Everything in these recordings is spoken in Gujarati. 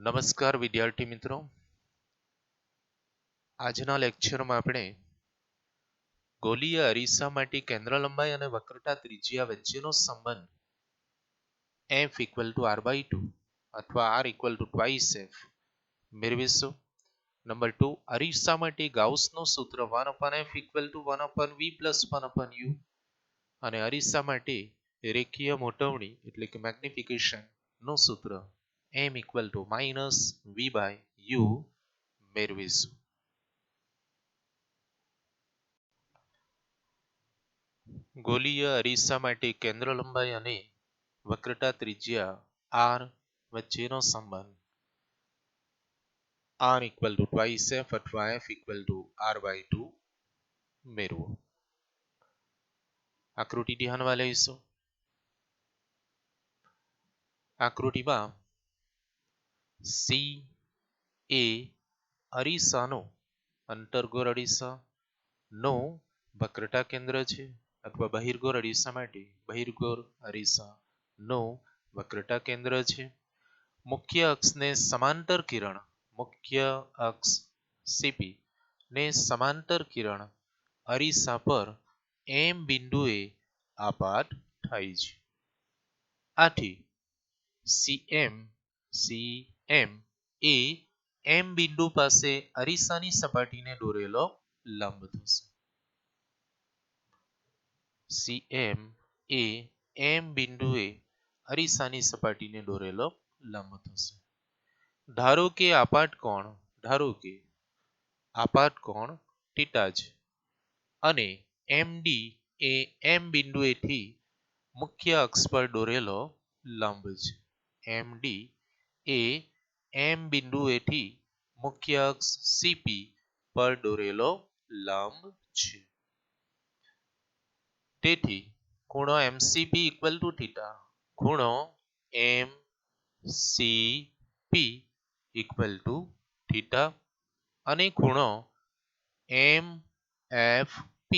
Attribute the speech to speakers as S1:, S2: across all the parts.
S1: નમસ્કાર વિદ્યાર્થી મિત્રો, આજના લેક્ચરમાં આપણે ગોલીય અરીસા માટે કેન્દ્ર લંબાઈ અને વક્રતા ત્રિજ્યા વચ્ચેનો સંબંધ f = r/2 અથવા r = twice f મેળવીશું. નંબર 2, અરીસા માટે ગાઉસનું સૂત્ર 1/f = 1/v + 1/u અને અરીસા માટે રેખીય મોટવણી એટલે કે મેગ્નિફિકેશન નું સૂત્ર m = -v/u મેળવીશું. ગોલીય અરીસા માટે કેન્દ્ર લંબાઈ અને વક્રતા ત્રિજ્યા r વચ્ચેનો સંબંધ r = twice f અથવા f = r/2 મેળવો. આકૃતિ ધ્યાનમાં લઈશું. આકૃતિમાં C એ અરીસાનો અંતર્ગોળ અરીસા નો વક્રતા કેન્દ્ર છે અથવા બહિર્ગોળ અરીસા માટે બહિર્ગોળ અરીસા નો વક્રતા કેન્દ્ર છે. મુખ્ય અક્ષને સમાંતર કિરણ મુખ્ય અક્ષ CP ને સમાંતર કિરણ અરીસા પર M બિંદુએ આપાત થાય છે. આથી CM એ M બિંદુ પાસે અરીસાની સપાટીને દોરેલો લંબ થશે. CM એ M બિંદુએ અરીસાની સપાટીને દોરેલો લંબ થશે. ધારો કે આપાત કોણ θ છે અને MD એ M બિંદુએથી મુખ્ય અક્ષ પર દોરેલો લંબ છે. MD એ M બિંદુએથી મુખ્ય અક્ષ CP પર દોરેલો લંબ છે. તેથી ખૂણો MCP = θ, ખૂણો MCP = θ અને ખૂણો MFP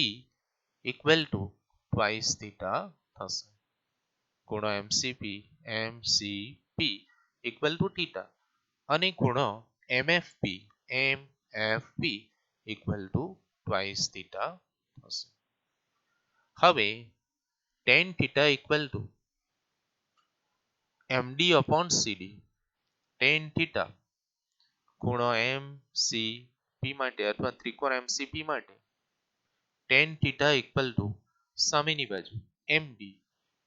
S1: twice θ થશે. ખૂણો MCP = θ અને ખૂણો MFP twice θ થશે. હવે tan θ = MD/CD. tan θ ખૂણો MCP માટે અથવા ત્રિકોણ MCP માટે tan θ = સામેની બાજુ MD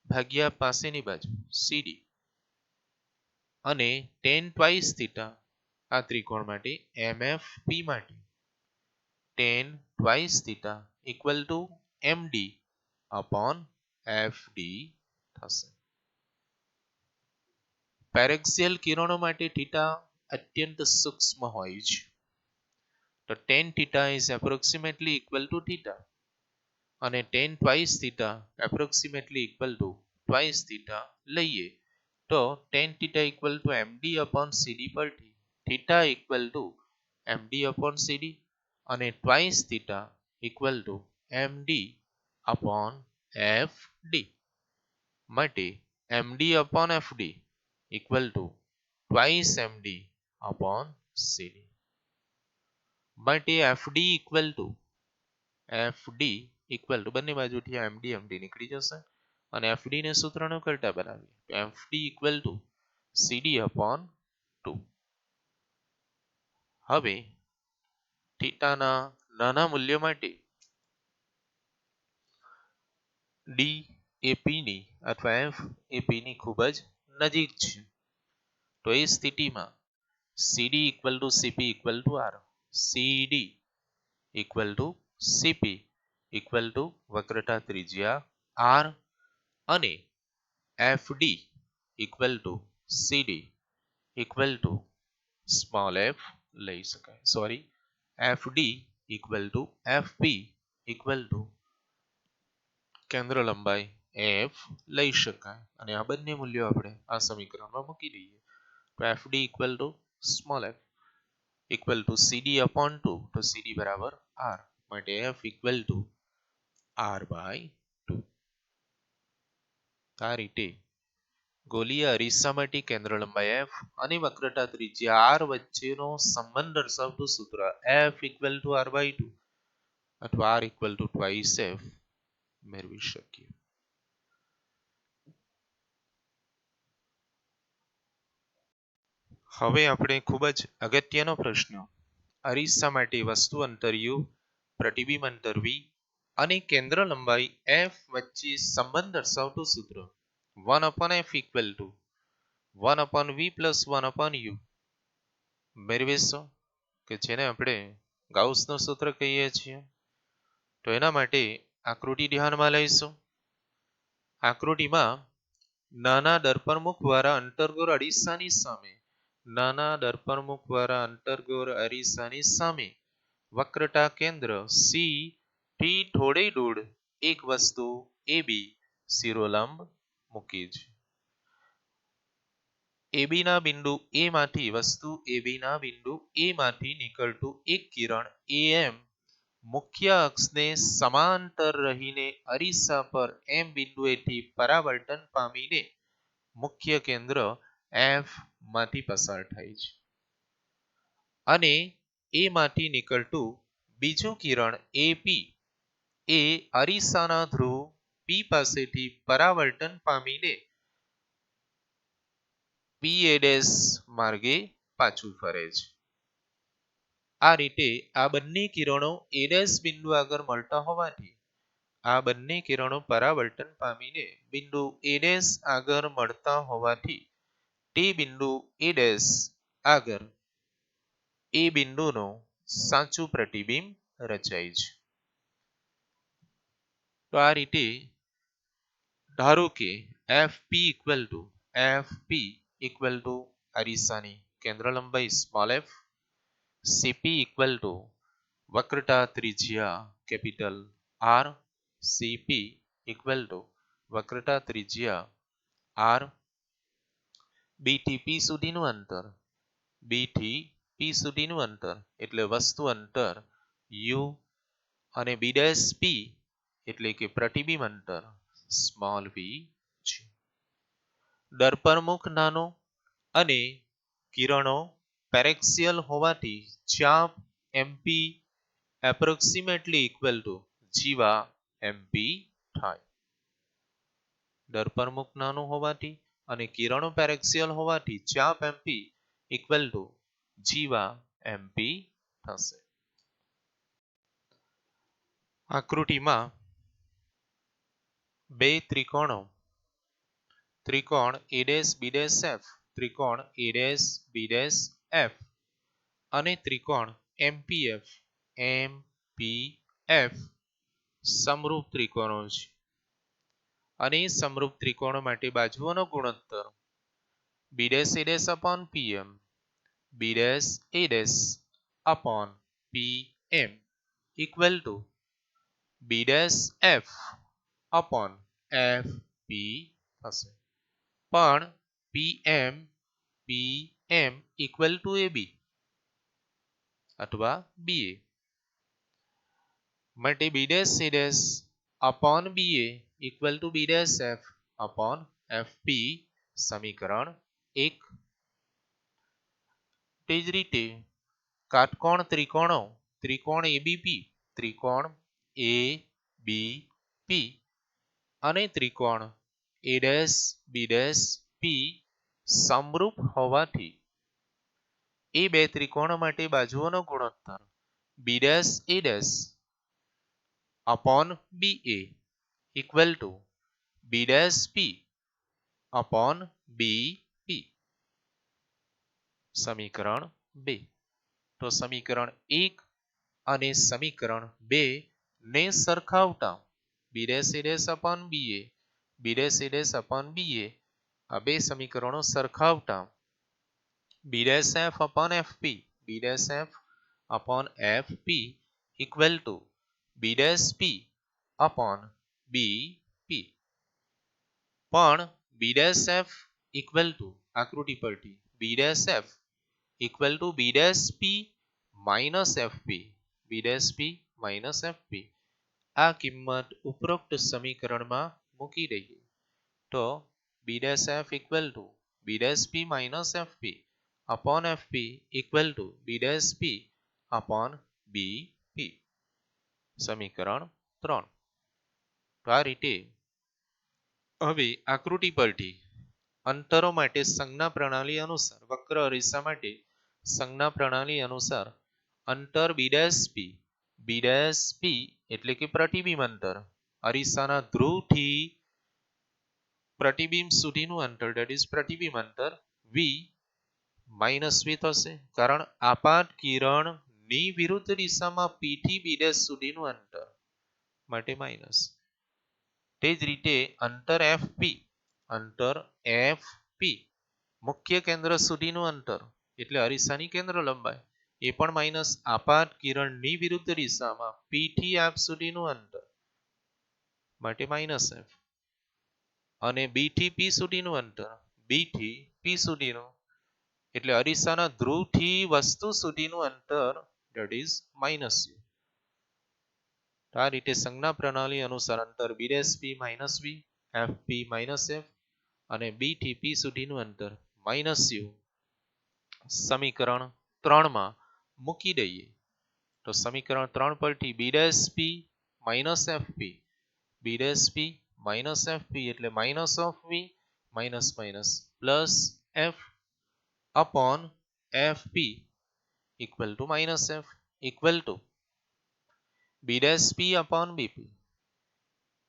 S1: ભાગ્યા પાસેની બાજુ CD અને tan twice θ આ ત્રિકોણ માટે MFP માટે tan twice θ = MD/FD થશે. પેરેક્સિયલ કિરણો માટે θ અત્યંત સૂક્ષ્મ હોય છે. તો tan θ is approximately equal to θ અને tan twice θ approximately equal to twice θ લઈએ તો tan θ = MD/CD પરથી θ = MD/CD અને twice θ = MD/FD માટે MD/FD twice MD/CD માટે FD બંને બાજુથી MD નીકળી જશે અને FD ને સૂત્રનો કરતા બનાવીએ. FD = CD/2. હવે થીટાના નાના મૂલ્ય માટે D એ P ની અથવા F એ P ની ખૂબ જ નજીક છે. તો એ સ્થિતિમાં CD = CP = R, CD = CP વક્રતા ત્રિજ્યા R અને FD = CD small f લઈ શકાય. FD = FP કેન્દ્ર લંબાઈ F લઈ શકાય અને આ બંને મૂલ્યો આપણે આ સમીકરણમાં મૂકી દઈએ તો FD = small f CD/2 તો CD = R માટે F = R/2. આ રીતે ગોલીય અરીસામાંથી કેન્દ્ર લંબાઈ f અને વક્રતા ત્રિજ્યા r વચ્ચેનો સંબંધ દર્શાવતું સૂત્ર f ઇક્વલ ટુ r/2 અથવા r equal to twice f મેળવી શકીએ. હવે આપણે ખૂબ જ અગત્યનો પ્રશ્ન, અરીસા માટે વસ્તુ અંતર u, પ્રતિબિંબ અંતર v અને કેન્દ્ર લંબાઈ f વચ્ચે સંબંધ દર્શાવતું સૂત્ર 1/f equal to 1/v plus 1/u મેળવીશું, કે જેને આપણે ગાઉસનું સૂત્ર કહીએ છીએ. તો એના માટે આકૃતિ ધ્યાનમાં લઈશું. આકૃતિમાં નાના દર્પણમુખવાળા અંતર્ગોળ અરીસાની સામે વક્રતા કેન્દ્ર C થી થોડે દૂર એક વસ્તુ AB શિરોલંબ મૂકી છે. AB ના બિંદુ A માંથી વસ્તુ AB ના બિંદુ A માંથી નીકળતું એક કિરણ AM મુખ્ય અક્ષને સમાંતર રહીને અરીસા પર M બિંદુએથી પરાવર્તન પામીને મુખ્ય કેન્દ્ર F માંથી પસાર થાય છે. અને A માંથી નીકળતું બીજું કિરણ AP એ અરીસાના ધ્રુવ P પાસેથી પરાવર્તન પામીને PA' માર્ગે પાછું ફરે છે. આ રીતે આ બંને કિરણો A' બિંદુ આગળ મળતા પરાવર્તન પામીને બિંદુ A' આગળ મળતા હોવાથી તે બિંદુ A' આગળ એ બિંદુનું સાચું પ્રતિબિંબ રચાય છે. તો આ રીતે ધારો કે FP ઇક્વલ ટુ અરીસાની કેન્દ્ર લંબાઈ small f, CP equal to વક્રતા ત્રિજ્યા capital R, CP equal to વક્રતા ત્રિજ્યા R, B થી P સુધીનું અંતર એટલે વસ્તુ અંતર U અને B' P એટલે કે પ્રતિબિંબ અંતર સ્મોલ v છે. દર્પણમુખ નાનો અને કિરણો પેરેક્સિયલ હોવાથી ચાપ MP approximately equal to Jiva MP થાય. દર્પણમુખ નાનું હોવાથી અને કિરણો પેરેક્સિયલ હોવાથી ચાપ MP equal to Jiva MP થશે. આકૃતિમાં બે ત્રિકોણો ત્રિકોણ A'B'F, ત્રિકોણ A'B'F અને ત્રિકોણ MPF સમરૂપ ત્રિકોણો છે. અને સમરૂપ ત્રિકોણો માટે બાજુઓનો ગુણોત્તર B'A' upon PM equal to B'F upon FP થશે. પણ PM ઇક્વલ ટુ AB અથવા BA માટે B'A' upon BA equal to B'F upon FP સમીકરણ 1. તે જ રીતે કાટકોણ ત્રિકોણ ABP અને ત્રિકોણ A'B'P સમરૂપ હોવાથી એ બે ત્રિકોણો માટે બાજુઓનો ગુણોત્તર B'A' upon BA equal to B'P upon BP સમીકરણ 2. તો સમીકરણ 1 અને સમીકરણ 2 ને સરખાવતા B'A' upon BA આ બે સમીકરણો સરખાવતા B'F upon FP equal to B'P upon BP. પણ B'F ઇક્વલ ટુ આકૃતિ પરથી B'F equal to B'P minus FP આ કિંમત ઉપરોક્ત સમીકરણમાં મૂકી દઈએ તો b dash f equal to b dash p minus fp upon fp equal to b dash p upon bp. સમીકરણ 3. તો આ રીતે હવે આકૃતિ પરથી અંતરો માટે સંજ્ઞા પ્રણાલી અનુસાર વક્ર અરીસા માટે સંજ્ઞા પ્રણાલી અનુસાર અંતર b' એટલે કે પ્રતિબિંબ અંતર અરીસાના ધ્રુવથી પ્રતિબિંબ સુધીનું અંતર that is પ્રતિબિંબ અંતર v v થશે, કારણ આપાત કિરણની વિરુદ્ધ દિશામાં p થી b' સુધીનું અંતર માટે માઇનસ. તે જ રીતે અંતર fp મુખ્ય કેન્દ્ર સુધીનું અંતર એટલે અરીસાની કેન્દ્ર લંબાઈ એ પણ માઇનસ આપાત કિરણની વિરુદ્ધ દિશામાં p થી f સુધીનું અંતર માટે માઇનસ f. અને b થી p સુધીનું અંતર એટલે અરીસાના ધ્રુવથી વસ્તુ સુધીનું અંતર that is માઇનસ u. આ રીતે સંજ્ઞા પ્રણાલી અનુસાર અંતર b' v fp f અને b થી p સુધીનું અંતર -u સમીકરણ 3 માં મૂકી દઈએ તો સમીકરણ 3 પરથી b' fp એટલે minus of v minus minus plus f upon fp equal to minus f equal to b' upon bp.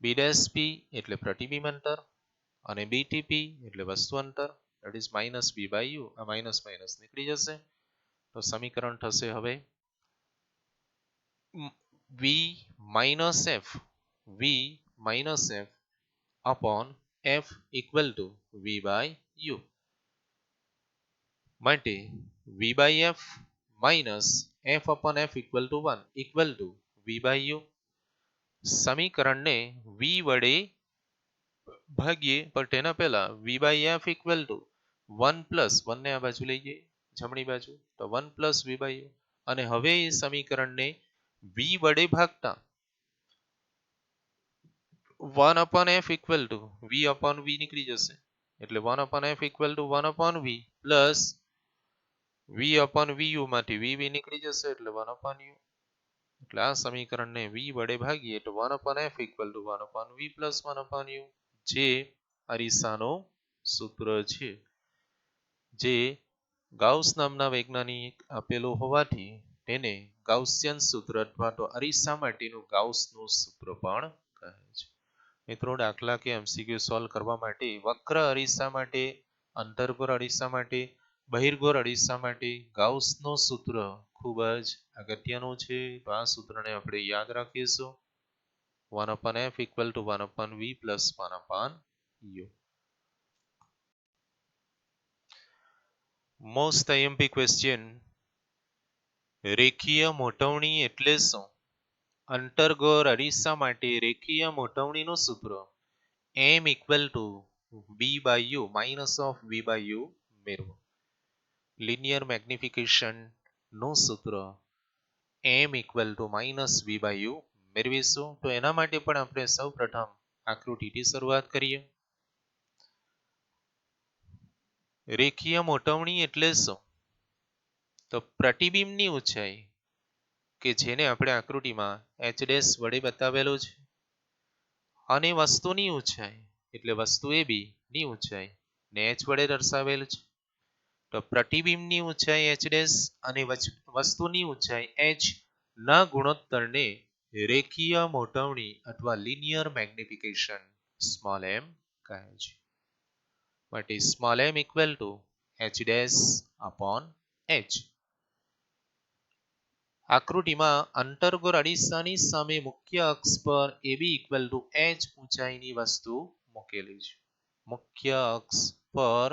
S1: b' એટલે પ્રતિબિંબ અંતર અને b થી p એટલે વસ્તુ અંતર that is minus b by u. આ માઇનસ માઇનસ નીકળી જશે તો સમીકરણ થશે હવે v minus f upon f equal to v by u. માટે v by f minus f upon f equal to 1 equal to v by u. સમીકરણને v વડે ભાગીએ પણ તેના પહેલા v by f equal to 1 plus 1 ને આ બાજુ લઈ જઈએ જમણી બાજુ તો 1 plus v by u. અને હવે એ સમીકરણને v વડે ભાગતા 1 upon f equal to v upon v નીકળી જશે એટલે 1 upon f equal to 1 upon v plus v upon vu માંથી v નીકળી જશે એટલે 1 upon u. એટલે આ સમીકરણને v વડે ભાગીએ તો 1 upon f equal to 1 upon v plus 1 upon u જે અરીસાનો સૂત્ર છે જે ગાઉસ નામના વૈજ્ઞાનિક આપેલો હોવાથી તેને ગાઉસિયન સૂત્ર અથવા તો અરીસા માટેનું ગાઉસનું સૂત્ર પણ કહે છે. મિત્રો દાખલા કે એમસીક્યુ સોલ્વ કરવા માટે વક્ર અરીસા માટે અંતર્ગોળ અરીસા માટે બહિર્ગોળ અરીસા માટે ગાઉસનું સૂત્ર ખૂબ જ અગત્યનું છે. તો આ સૂત્રને આપણે યાદ રાખીશું 1 upon f equal to 1 upon v plus 1 upon u. Most IMP question રેખીય મોટવણી એટલે શું? અંતર્ગોળ અરીસા માટે રેખીય મોટવણીનું સૂત્ર m equal to v by u minus of v by u મેળવો. લિનિયર મેગ્નિફિકેશન નું સૂત્ર m equal to minus v by u મેળવીશું. તો એના માટે પણ આપણે સૌપ્રથમ આકૃતિથી શરૂઆત કરીએ. રેખીય મોટવણી એટલે શું? તો પ્રતિબિંબની ઊંચાઈ કે જેને આપણે આકૃતિમાં h' વડે બતાવેલો છે અને વસ્તુની ઊંચાઈ એટલે વસ્તુ AB ની ઊંચાઈ ને h વડે દર્શાવેલ છે. તો પ્રતિબિંબની ઊંચાઈ h' અને વસ્તુની ઊંચાઈ h ના ગુણોત્તરને રેખીય મોટવણી અથવા લિનિયર મેગ્નિફિકેશન સ્મોલ m કહે છે. માટે small m equal to h' upon h. આકૃતિમાં અંતર્ગોળ અરીસાની સામે મુખ્ય અક્ષ પર AB equal to h ઊંચાઈની વસ્તુ મૂકેલી છે. મુખ્ય અક્ષ પર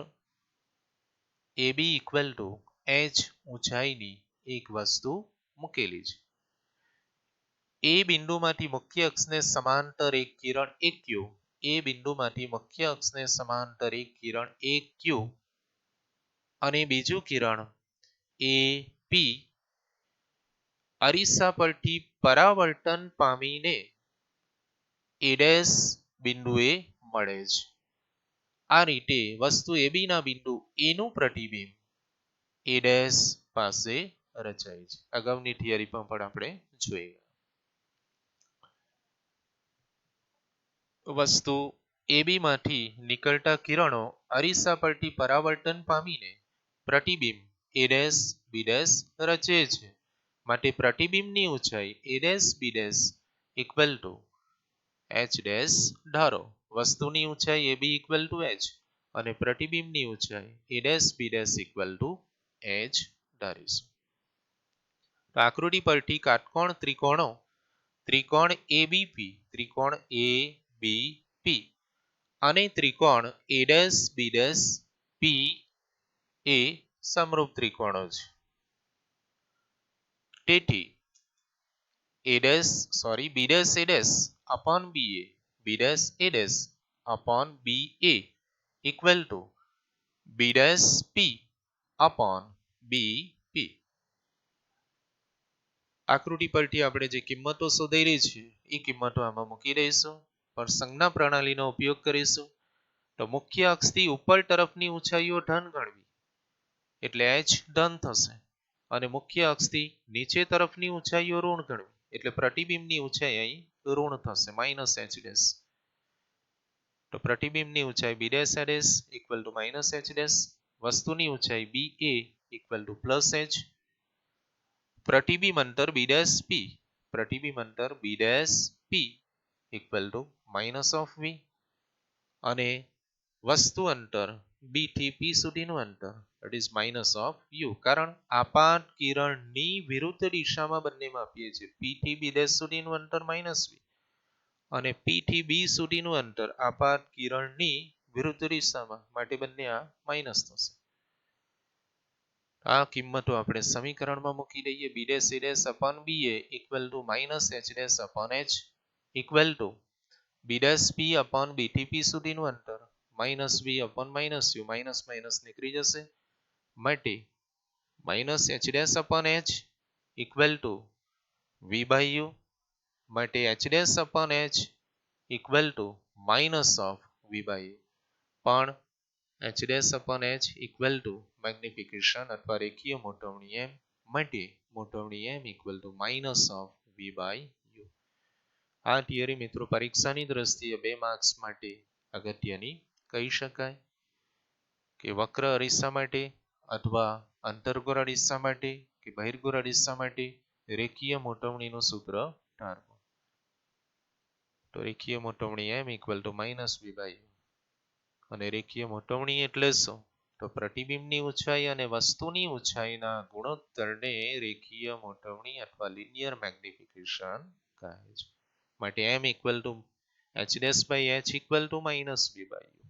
S1: AB equal to h ઊંચાઈની એક વસ્તુ મૂકેલી છે. એ બિંદુમાંથી મુખ્ય અક્ષને સમાંતર એક કિરણ AQ એ બિંદુમાંથી મુખ્ય અક્ષને સમાંતર એક કિરણ AQ અને બીજું કિરણ AP અરીસા પરથી પરાવર્તન પામીને A' બિંદુએ મળે છે. આ રીતે વસ્તુ AB ના બિંદુ A નું પ્રતિબિંબ A ડેશ પાસે રચાય છે. અગાઉની થિયરીમાં પણ આપણે જોઈ. વસ્તુ AB માંથી નીકળતા કિરણો અરીસા પરથી પરાવર્તન પામીને પ્રતિબિંબ A ડેશ B ડેશ રચે છે. માટે પ્રતિબિંબની ઊંચાઈ A dash B dash equal to h dash ધારો. વસ્તુની ઊંચાઈ AB ઇક્વલ ટુ h અને પ્રતિબિંબની ઊંચાઈ A dash B dash equal to h ધારીશું. તો આકૃતિ પરથી કાટકોણ ત્રિકોણો ત્રિકોણ ABP, ત્રિકોણ ABP અને ત્રિકોણ A dash B dash P એ સમરૂપ ત્રિકોણો છે. તેથી B dash A dash upon BA, B dash A dash upon BA equal to B dash P upon BP. આકૃતિ પરથી આપણે જે કિંમતો શોધેલી છે એ કિંમતો આમાં મૂકી દઈશું. પણ સંજ્ઞા પ્રણાલીનો ઉપયોગ કરીશું. તો મુખ્ય અક્ષથી ઉપર તરફની ઊંચાઈઓ ધન ગણવી એટલે h ધન થશે અને મુખ્ય અક્ષથી નીચે તરફની ઊંચાઈઓ ઋણ ગણવી એટલે પ્રતિબિંબની ઊંચાઈ અહીં ઋણ થશે માઇનસ h ડેશ. તો પ્રતિબિંબની ઊંચાઈ B dash A dash equal to minus h dash. વસ્તુની ઊંચાઈ BA equal to plus h. પ્રતિબિંબ અંતર B ડેશ P, પ્રતિબિંબ અંતર B dash P equal to minus of V અને વસ્તુ અંતર B થી P સુધીનું અંતર that is minus of U. કારણ આપાત કિરણની વિરુદ્ધ દિશામાં બંનેમાં આપીએ છીએ. P થી B ડેશ સુધીનું અંતર માઇનસ V અને P થી B સુધીનું અંતર આપાત કિરણની વિરુદ્ધ દિશામાં માટે બંને આ માઇનસ થશે. આ કિંમતો આપણે સમીકરણમાં મૂકી દઈએ. B dash A dash upon BA equal to minus h dash upon h equal to B dash P upon B થી P સુધીનું અંતર minus V upon minus U, minus minus નીકળી જશે માટે minus h dash upon h equal to V by U માટે h dash upon h equal to minus of V by U. પણ h dash upon h equal to magnification અથવા રેખીય મોટવણી m માટે મોટવણી m equal to minus of V by U. આ થિયરી મિત્રો પરીક્ષાની દ્રષ્ટિએ 2 માર્ક્સ માટે અગત્યની કહી શકાય કે વક્ર અરીસા માટે અથવા અંતર્ગોળ અરીસા માટે કે બહિર્ગોળ અરીસા માટે રેખીય મોટવણીનું સૂત્ર ધારવું. તો રેખીય મોટવણી m equal to minus V by U અને રેખીય મોટવણી એટલે શું? તો પ્રતિબિંબની ઊંચાઈ અને વસ્તુની ઊંચાઈના ગુણોત્તરને રેખીય મોટવણી અથવા લિનિયર મેગ્નિફિકેશન કહે છે. માટે m equal to h dash by h equal to minus V by U.